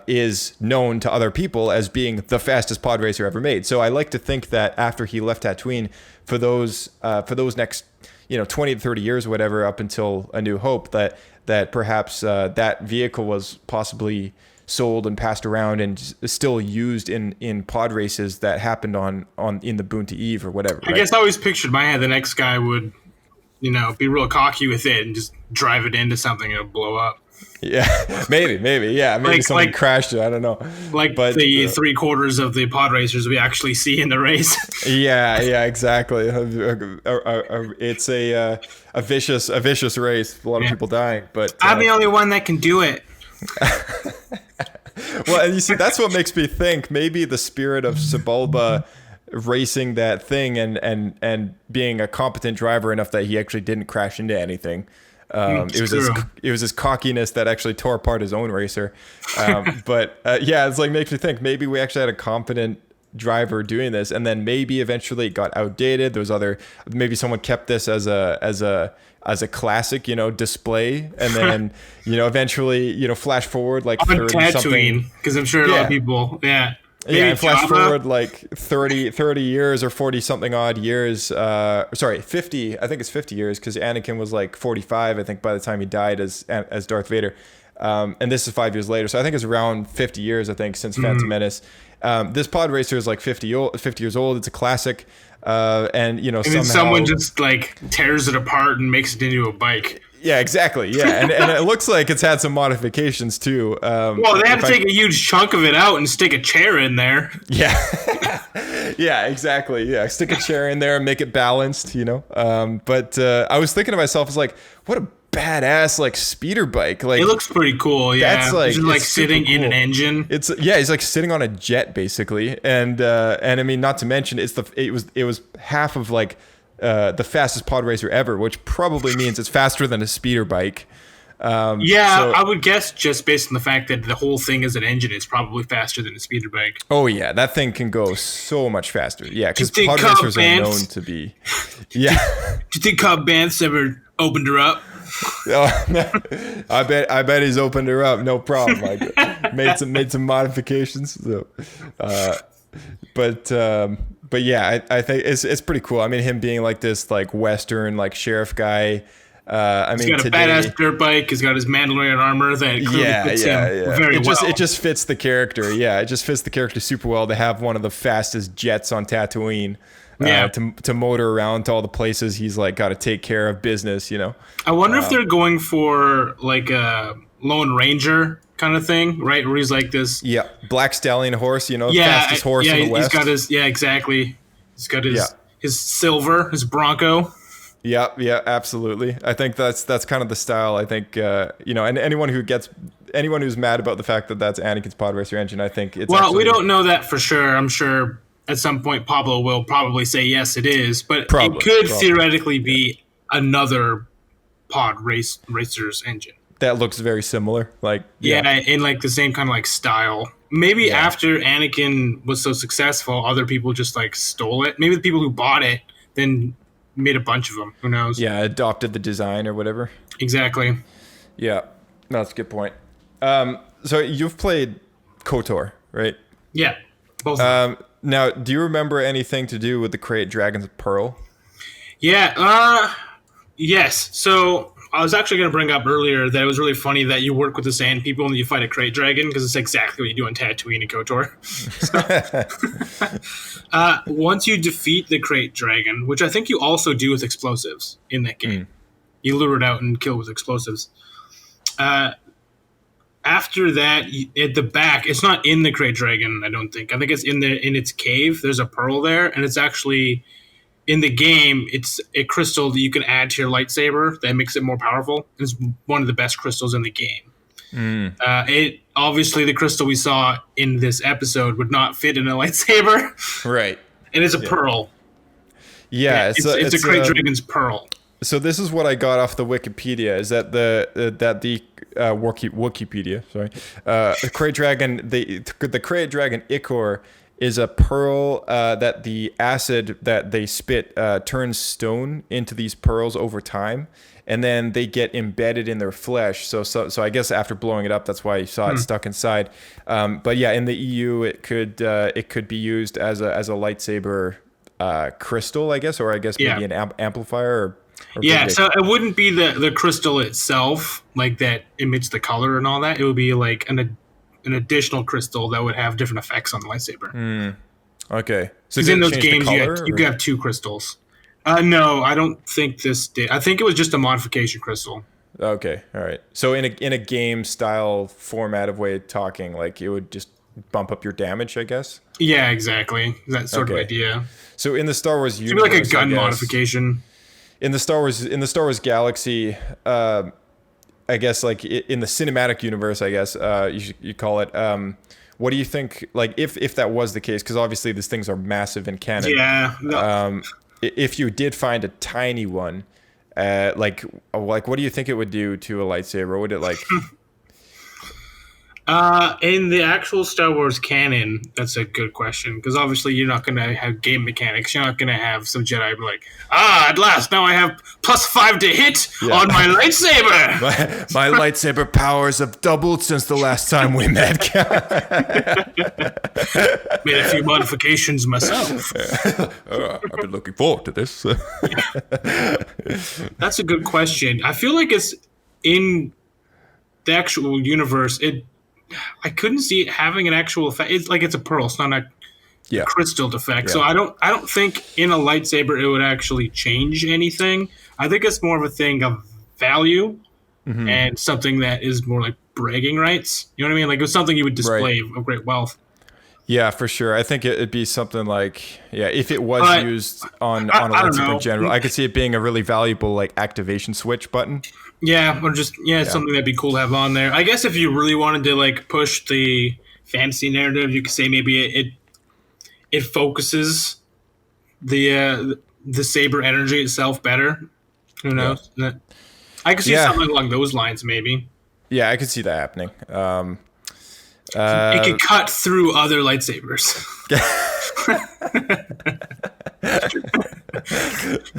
is known to other people as being the fastest pod racer ever made. So I like to think that after he left Tatooine, for those next 20 to 30 years or whatever, up until A New Hope, that perhaps that vehicle was possibly sold and passed around and still used in pod races that happened on in the Boon to Eve or whatever. I guess I always pictured in my head the next guy would be real cocky with it and just drive it into something and it'll blow up. Yeah, maybe. Yeah, maybe someone crashed it. I don't know. But the 3/4 of the pod racers we actually see in the race. Yeah, exactly. It's a vicious race. A lot of people dying, but I'm the only one that can do it. Well, and you see, that's what makes me think maybe the spirit of Sebulba racing that thing and being a competent driver enough that he actually didn't crash into anything. It was his cockiness that actually tore apart his own racer. But it's like makes me think maybe we actually had a competent driver doing this, and then maybe eventually it got outdated. There was maybe someone kept this as a classic, display, and then eventually flash forward like 30 something, because I'm sure a lot of people and flash forward like 30 years or 40 something odd years. 50. I think it's 50 years because Anakin was like 45, I think, by the time he died as Darth Vader. And this is 5 years later. So I think it's around 50 years, I think, since Phantom Menace. This pod racer is like 50 years old. It's a classic. And somehow, someone just like tears it apart and makes it into a bike. Yeah, exactly. Yeah, and it looks like it's had some modifications too. Well, they had to take a huge chunk of it out and stick a chair in there. Yeah, yeah, exactly. Yeah, stick a chair in there and make it balanced. But I was thinking to myself, it's like, what a badass like speeder bike. Like it looks pretty cool. Yeah, that's like, just like sitting in cool. an engine. He's like sitting on a jet basically, and I mean, not to mention it was half of like the fastest pod racer ever, which probably means it's faster than a speeder bike. I would guess just based on the fact that the whole thing is an engine, it's probably faster than a speeder bike. Oh yeah, that thing can go so much faster. Yeah, because pod racers are known to be. Yeah. Do you think Cobb Vanth's ever opened her up? Oh, I bet he's opened her up, no problem. Like, made some modifications. So, but yeah, I think it's pretty cool. I mean, him being like this like Western like sheriff guy. He's got a badass dirt bike. He's got his Mandalorian armor that clearly fits him very well. It just fits the character. Yeah, it just fits the character super well to have one of the fastest jets on Tatooine. To motor around to all the places he's like got to take care of business. I wonder if they're going for like a Lone Ranger kind of thing, right? Where he's like this. Yeah, black stallion horse. Fastest horse in the West. He's got his. Yeah, exactly. He's got his silver, his Bronco. Yeah, absolutely. I think that's kind of the style. I think and anyone who's mad about the fact that that's Anakin's pod racer engine, I think it's. Well, we don't know that for sure. I'm sure at some point Pablo will probably say yes, it is, but it could theoretically be another pod racer's engine that looks very similar. Like in like the same kind of like style. Maybe after Anakin was so successful, other people just like stole it. Maybe the people who bought it then made a bunch of them. Who knows? Yeah, adopted the design or whatever. Exactly. Yeah, that's a good point. So you've played KOTOR, right? Yeah, both. Now, do you remember anything to do with the Krayt Dragon's Pearl? Yeah. Yes. So I was actually going to bring up earlier that it was really funny that you work with the Sand People and you fight a Krayt Dragon, because it's exactly what you do on Tatooine and KOTOR. Once you defeat the Krayt Dragon, which I think you also do with explosives in that game, you lure it out and kill with explosives. After that, at the back, it's not in the Krayt Dragon, I don't think. I think it's in its cave. There's a pearl there, and it's actually in the game. It's a crystal that you can add to your lightsaber that makes it more powerful. It's one of the best crystals in the game. It obviously, the crystal we saw in this episode would not fit in a lightsaber, right? And it's a pearl. Yeah, it's a Krayt Dragon's pearl. So this is what I got off the Wikipedia, is that the Wikipedia, sorry, the Krayt Dragon, the Krayt Dragon Ichor is a pearl that the acid that they spit turns stone into these pearls over time, and then they get embedded in their flesh. So I guess after blowing it up, that's why you saw it stuck inside. But yeah, in the EU, it could be used as a lightsaber crystal, I guess, or I guess maybe an amplifier. So it wouldn't be the crystal itself, like that emits the color and all that. It would be like an additional crystal that would have different effects on the lightsaber. Okay. So in those games, you could have two crystals. No, I don't think this did. I think it was just a modification crystal. Okay, all right. So in a game style format of way of talking, like it would just bump up your damage, I guess. Yeah, exactly. That sort of idea. So in the Star Wars universe, it's like a gun modification. In the Star Wars galaxy, I guess like in the cinematic universe, I guess you call it. What do you think? Like if that was the case, because obviously these things are massive in canon. Yeah. No. If you did find a tiny one, like what do you think it would do to a lightsaber? Would it like? In the actual Star Wars canon, that's a good question, because obviously you're not going to have game mechanics. You're not going to have some Jedi be like, at last, now I have +5 to hit on my lightsaber. My lightsaber powers have doubled since the last time we met. Made a few modifications myself. I've been looking forward to this. That's a good question. I feel like it's in the actual universe. I couldn't see it having an actual effect. It's like it's a pearl. It's not a crystal effect. Yeah. So I don't think in a lightsaber it would actually change anything. I think it's more of a thing of value and something that is more like bragging rights. You know what I mean? Like it was something you would display of great wealth. Yeah, for sure. I think it'd be something like, if it was used on a lightsaber in general, I could see it being a really valuable like activation switch button. Yeah, or just something that'd be cool to have on there. I guess if you really wanted to like push the fantasy narrative, you could say maybe it focuses the saber energy itself better. Who knows? Yeah. I could see something along those lines, maybe. Yeah, I could see that happening. It could cut through other lightsabers.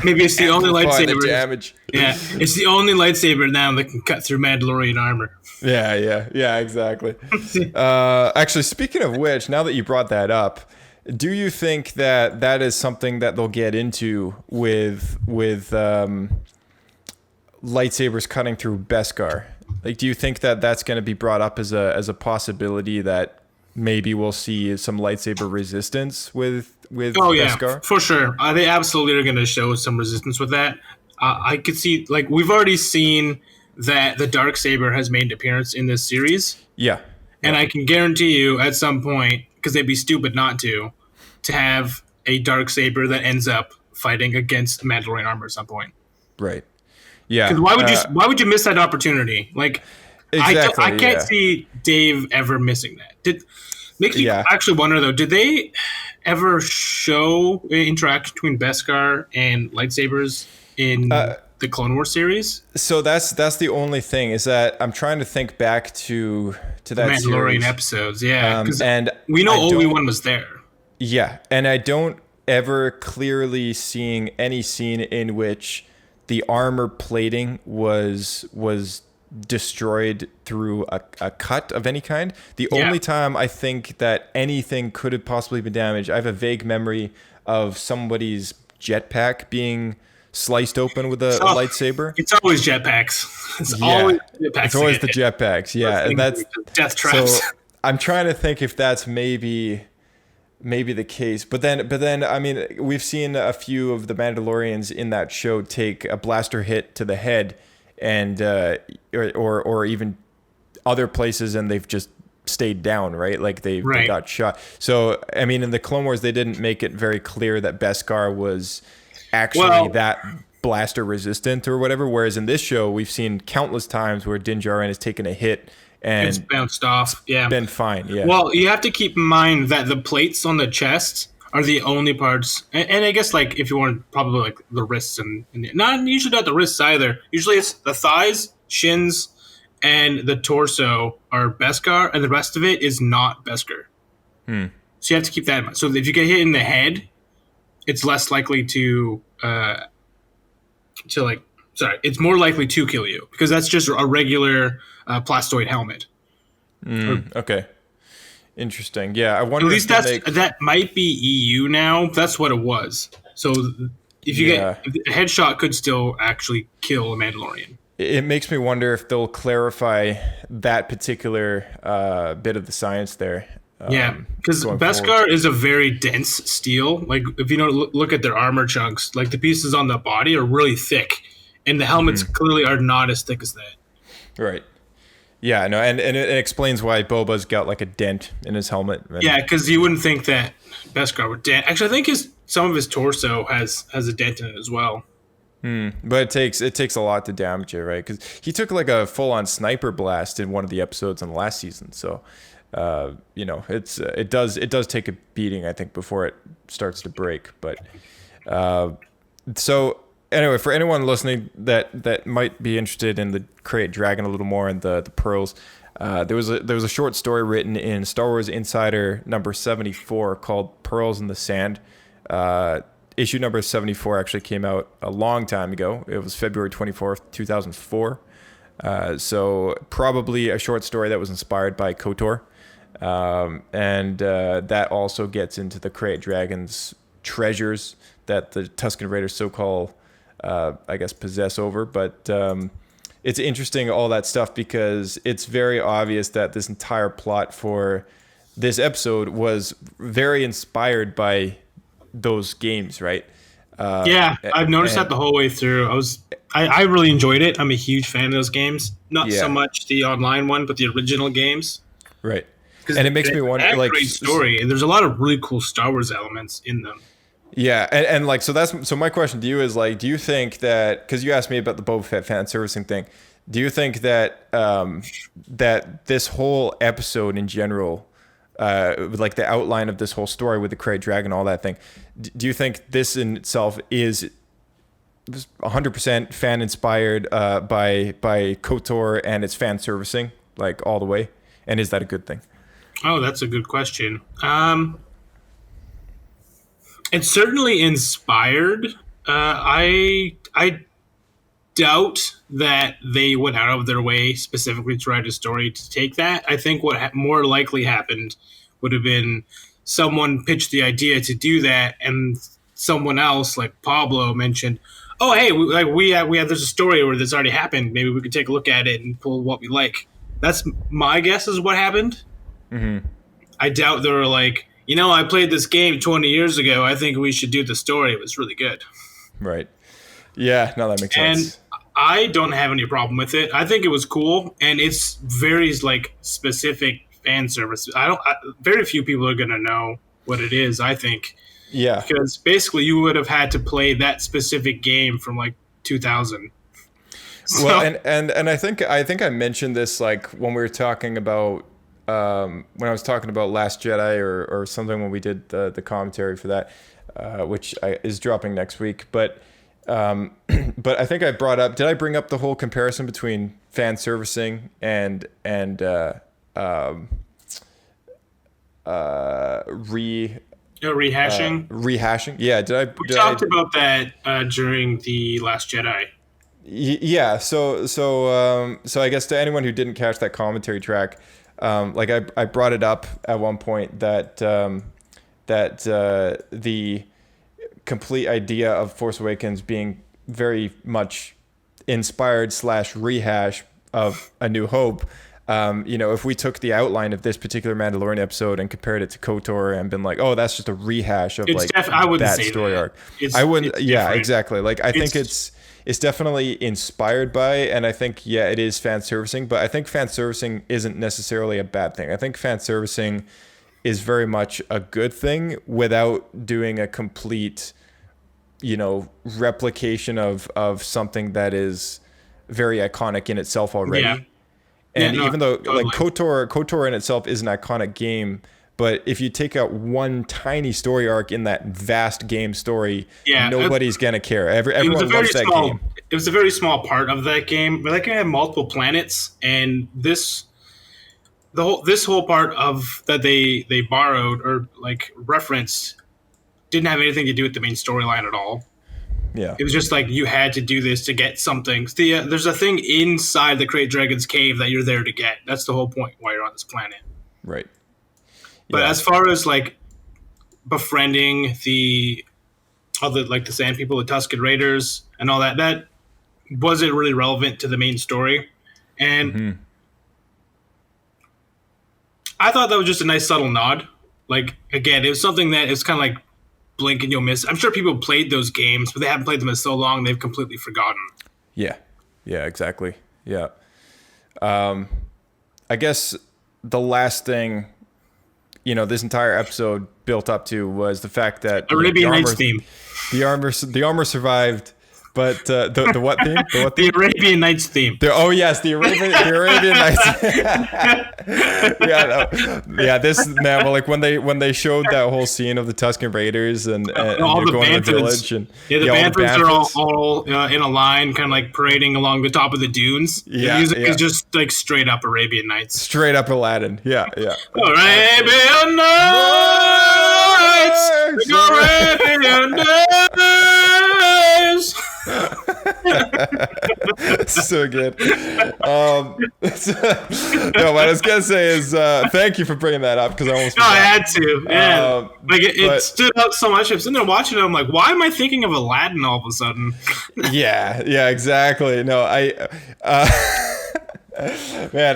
Maybe it's the only lightsaber. The damage. Yeah, it's the only lightsaber now that can cut through Mandalorian armor. Yeah, exactly. Actually, speaking of which, now that you brought that up, do you think that is something that they'll get into with lightsabers cutting through Beskar? Like, do you think that that's going to be brought up as a possibility that maybe we'll see some lightsaber resistance with Beskar? Yeah, for sure. They absolutely are going to show some resistance with that. I could see, like, we've already seen that the Darksaber has made an appearance in this series. Yeah. And I can guarantee you at some point, because they'd be stupid not to have a Darksaber that ends up fighting against Mandalorian armor at some point. Right. Yeah. Because why would you miss that opportunity? Like, exactly, I can't see Dave ever missing that. Makes me actually wonder though. Did they ever show interaction between Beskar and lightsabers in the Clone Wars series? So that's the only thing is that I'm trying to think back to that Mandalorian series. Episodes. Yeah, and we know Obi-Wan was there. Yeah, and I don't ever clearly seeing any scene in which the armor plating was destroyed through a cut of any kind. The only time I think that anything could have possibly been damaged, I have a vague memory of somebody's jetpack being sliced open with a lightsaber. It's always jetpacks. It's always jetpacks. It's always the jetpacks. Yeah, and that's death traps. So I'm trying to think if that's maybe the case, but then I mean, we've seen a few of the Mandalorians in that show take a blaster hit to the head, and or even other places, and they've just stayed down, right? Like they got shot. So I mean, in the Clone Wars, they didn't make it very clear that Beskar was actually that blaster resistant or whatever. Whereas in this show, we've seen countless times where Din Djarin has taken a hit and it's bounced off. Yeah, been fine. Yeah. Well, you have to keep in mind that the plates on the chest are the only parts, and I guess like if you want probably like the wrists and not usually not the wrists either. Usually it's the thighs, shins, and the torso are Beskar, and the rest of it is not Beskar. So you have to keep that in mind. So if you get hit in the head, it's less likely to it's more likely to kill you because that's just a regular plastoid helmet. Okay. Interesting. Yeah, I wonder. At least that might be EU now. That's what it was. So if you get a headshot, could still actually kill a Mandalorian. It makes me wonder if they'll clarify that particular bit of the science there. Because Beskar is a very dense steel. Like if you look at their armor chunks, like the pieces on the body are really thick, and the helmets clearly are not as thick as that. Right. Yeah, no, and it explains why Boba's got like a dent in his helmet. Yeah, because you wouldn't think that Beskar would dent. Actually, I think some of his torso has a dent in it as well. But it takes a lot to damage it, right? Because he took like a full-on sniper blast in one of the episodes in the last season. So, it does take a beating, I think, before it starts to break. But so. Anyway, for anyone listening that might be interested in the Krayt Dragon a little more and the pearls, there was a short story written in Star Wars Insider number 74 called "Pearls in the Sand." Issue number 74 actually came out a long time ago. It was February 24th, 2004. So probably a short story that was inspired by KOTOR, and that also gets into the Krayt Dragon's treasures that the Tusken Raiders so-called possess over. But it's interesting, all that stuff, because it's very obvious that this entire plot for this episode was very inspired by those games, right? I've noticed that the whole way through. I really enjoyed it. I'm a huge fan of those games. Not so much the online one, but the original games. Right. And it makes me wonder, like, great story, and there's a lot of really cool Star Wars elements in them. Yeah, and like, so my question to you is, like, do you think that, because you asked me about the Boba Fett fan servicing thing, do you think that that this whole episode in general, like the outline of this whole story with the Krayt Dragon, all that thing, do you think this in itself is 100% fan inspired by KOTOR and its fan servicing, like, all the way? And is that a good thing? Oh, that's a good question. It's certainly inspired. I doubt that they went out of their way specifically to write a story to take that. I think what more likely happened would have been someone pitched the idea to do that, and someone else, like Pablo, mentioned, "Oh, hey, we have there's a story where this already happened. Maybe we could take a look at it and pull what we like." That's my guess is what happened. Mm-hmm. I doubt they were like, I played this game 20 years ago. I think we should do the story. It was really good. Right. Yeah, no, that makes sense. And I don't have any problem with it. I think it was cool, and it's very, like, specific fan service. Very few people are going to know what it is, I think. Yeah. Because basically you would have had to play that specific game from, like, 2000. So, well, and I think I mentioned this, like, when we were talking about when I was talking about Last Jedi or something, when we did the commentary for that, which is dropping next week. But I think I brought up. Did I bring up the whole comparison between fan servicing and rehashing? Rehashing. Yeah. We talked about that during the Last Jedi. Yeah. So I guess to anyone who didn't catch that commentary track. Like I brought it up at one point that the complete idea of Force Awakens being very much inspired / rehash of A New Hope. If we took the outline of this particular Mandalorian episode and compared it to KOTOR and been like, oh, that's just a rehash of that story arc. I wouldn't. Yeah, different. Exactly. Like I think it's definitely inspired by, and I think, it is fan servicing, but I think fan servicing isn't necessarily a bad thing. I think fan servicing is very much a good thing without doing a complete, replication of something that is very iconic in itself already. Yeah. And even though totally. Like KOTOR in itself is an iconic game, but if you take out one tiny story arc in that vast game story, nobody's gonna care. Everyone loves that game. It was a very small part of that game, but that game had multiple planets, and this whole part of that they borrowed or like referenced didn't have anything to do with the main storyline at all. Yeah, it was just like you had to do this to get something. There's a thing inside the Krayt Dragon's cave that you're there to get. That's the whole point why you're on this planet. Right. But as far as like befriending the Sand People, the Tusken Raiders, and all that wasn't really relevant to the main story. And I thought that was just a nice subtle nod. Like, again, it was something that is kind of like blink and you'll miss. I'm sure people played those games, but they haven't played them in so long they've completely forgotten. Yeah. Yeah, exactly. Yeah. I guess the last thing this entire episode built up to was the fact that Arabian Nights theme. The armor survived, but the what theme? The what theme? The Arabian Nights theme. The Arabian Nights. This man. Well, like when they showed that whole scene of the Tusken Raiders and all the going to the village and the Banthans are all in a line, kind of like parading along the top of the dunes. The music is just like straight up Arabian Nights. Straight up Aladdin. Yeah. Arabian Nights. So good. No, what I was gonna say is thank you for bringing that up because I almost I had to. Yeah, it stood out so much. I'm sitting there watching it. I'm like, why am I thinking of Aladdin all of a sudden? yeah, exactly. No, man,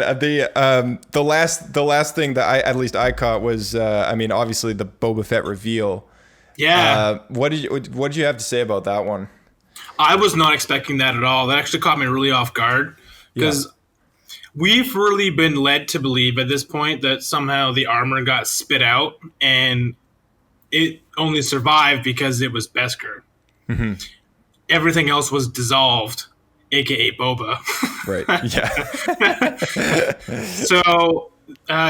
the last thing that I caught was obviously the Boba Fett reveal. Yeah. What did you have to say about that one? I was not expecting that at all. That actually caught me really off guard because we've really been led to believe at this point that somehow the armor got spit out and it only survived because it was Beskar. Mm-hmm. Everything else was dissolved, aka Boba. Right. Yeah. So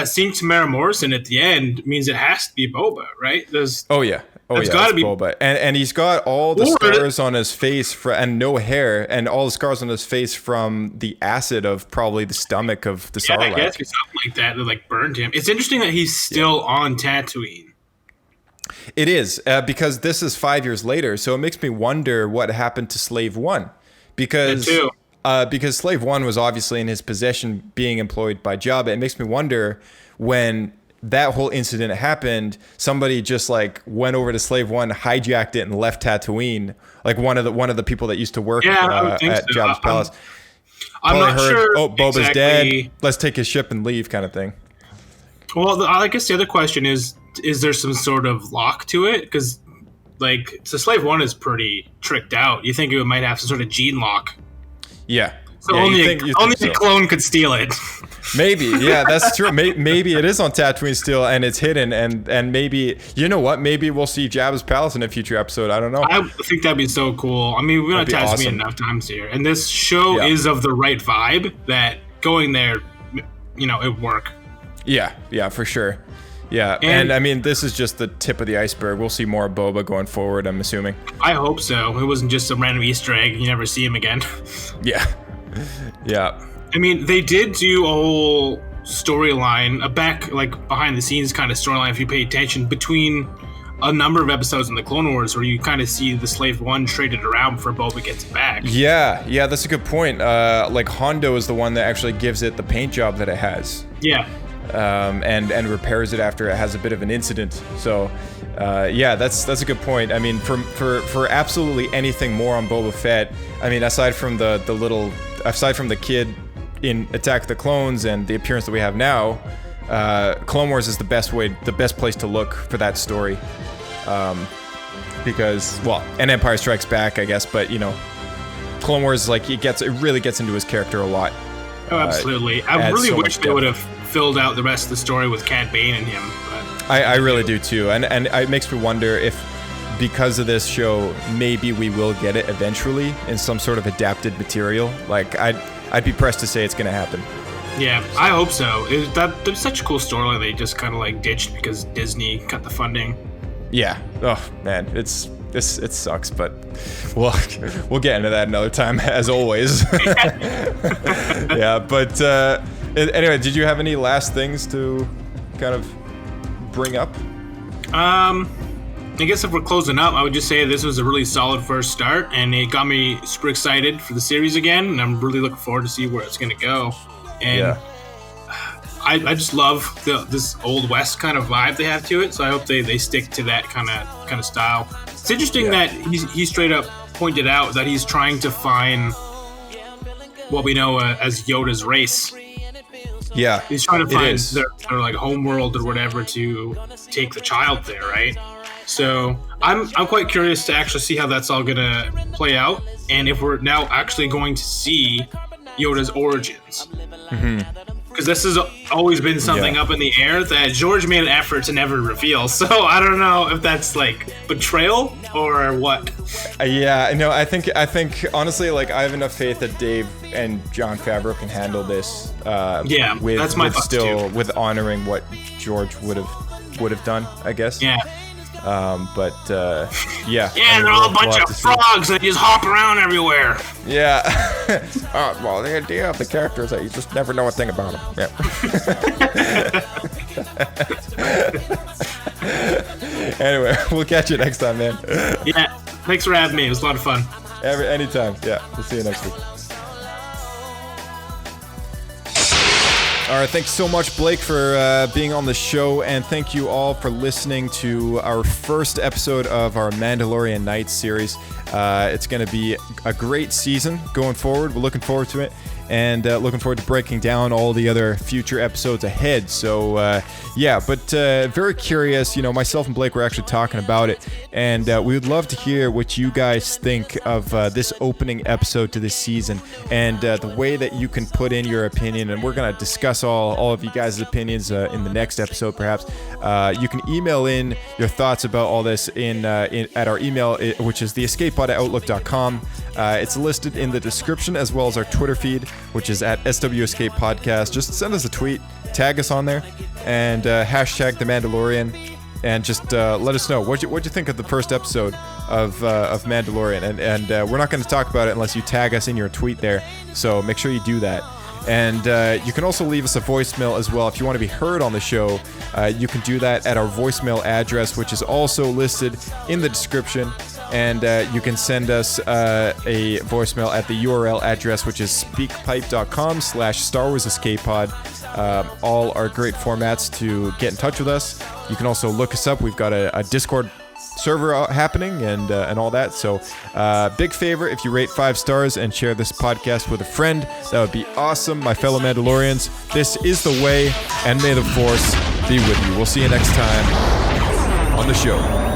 seeing Tamara Morrison at the end means it has to be Boba, right? It's gotta be Boba, and he's got all the scars on his face and no hair, and all the scars on his face from the acid of probably the stomach of the Sarlacc. I guess it's something like that like burned him. It's interesting that he's still on Tatooine. It is, because this is 5 years later, so it makes me wonder what happened to Slave One, because Slave One was obviously in his possession, being employed by Jabba. It makes me wonder when that whole incident happened, somebody just like went over to Slave One, hijacked it, and left Tatooine. Like one of the people that used to work at Jabba's palace. I'm not sure. Oh, Boba's dead. Let's take his ship and leave, kind of thing. Well, I guess the other question is there some sort of lock to it? Because, so Slave One is pretty tricked out. You think it might have some sort of gene lock? Yeah. So only a clone could steal it. Maybe, yeah, that's true. Maybe it is on Tatooine still, and it's hidden, and maybe, you know what? Maybe we'll see Jabba's palace in a future episode. I don't know. I think that'd be so cool. I mean, we've been on Tatooine enough times here, and this show is of the right vibe that going there, it would work. Yeah, for sure. Yeah, and I mean, this is just the tip of the iceberg. We'll see more of Boba going forward, I'm assuming. I hope so. It wasn't just some random Easter egg. You never see him again. Yeah. I mean, they did do a whole storyline, behind the scenes kind of storyline, if you pay attention, between a number of episodes in the Clone Wars where you kind of see the Slave One traded around before Boba gets back. Yeah, that's a good point. Hondo is the one that actually gives it the paint job that it has. Yeah. And repairs it after it has a bit of an incident. So, that's a good point. I mean, for absolutely anything more on Boba Fett, I mean, aside from the kid in Attack of the Clones and the appearance that we have now, Clone Wars is the best place to look for that story. Because, and Empire Strikes Back, I guess, but Clone Wars, it really gets into his character a lot. Oh, absolutely. I really wish they would have filled out the rest of the story with Cad Bane and him. But I really do too, and it makes me wonder if, because of this show, maybe we will get it eventually in some sort of adapted material. I'd be pressed to say it's going to happen. Yeah, I hope so. That's such a cool storyline they just kind of ditched because Disney cut the funding. Yeah. Oh man, it sucks, but we'll get into that another time, as always. Yeah, but anyway, did you have any last things to kind of bring up? I guess if we're closing up, I would just say this was a really solid first start, and it got me super excited for the series again, and I'm really looking forward to see where it's going to go. And I just love this Old West kind of vibe they have to it, so I hope they stick to that kind of style. It's interesting that he straight up pointed out that he's trying to find what we know as Yoda's race. Yeah, he's trying to find their homeworld or whatever to take the child there, right? So I'm quite curious to actually see how that's all gonna play out, and if we're now actually going to see Yoda's origins. Because this has always been something up in the air that George made an effort to never reveal. So I don't know if that's betrayal or what. I think honestly, I have enough faith that Dave and Jon Favreau can handle this. That's my thoughts too. With honoring what George would have done, I guess. Yeah. They're all a bunch of frogs that just hop around everywhere. Yeah. Well, the idea of the character is that you just never know a thing about them. Yeah. Anyway, we'll catch you next time, man. Yeah. Thanks for having me. It was a lot of fun. Anytime. Yeah. We'll see you next week. All right, thanks so much, Blake, for being on the show, and thank you all for listening to our first episode of our Mandalorian Nights series. It's going to be a great season going forward. We're looking forward to it, and looking forward to breaking down all the other future episodes ahead. So very curious. Myself and Blake were actually talking about it, and we would love to hear what you guys think of this opening episode to this season, and the way that you can put in your opinion. And we're going to discuss all of you guys' opinions in the next episode, perhaps. You can email in your thoughts about all this at our email, which is theescapepod@outlook.com. It's listed in the description, as well as our Twitter feed, which is at SWEscape Podcast. Just send us a tweet, tag us on there, and hashtag the Mandalorian, and just let us know what'd you think of the first episode of Mandalorian. And we're not going to talk about it unless you tag us in your tweet there. So make sure you do that. And you can also leave us a voicemail as well. If you want to be heard on the show, you can do that at our voicemail address, which is also listed in the description. And you can send us a voicemail at the URL address, which is speakpipe.com/Star Wars Escape Pod. All are great formats to get in touch with us. You can also look us up. We've got a Discord server happening and all that. So big favor if you rate 5 stars and share this podcast with a friend. That would be awesome. My fellow Mandalorians, this is the way, and may the Force be with you. We'll see you next time on the show.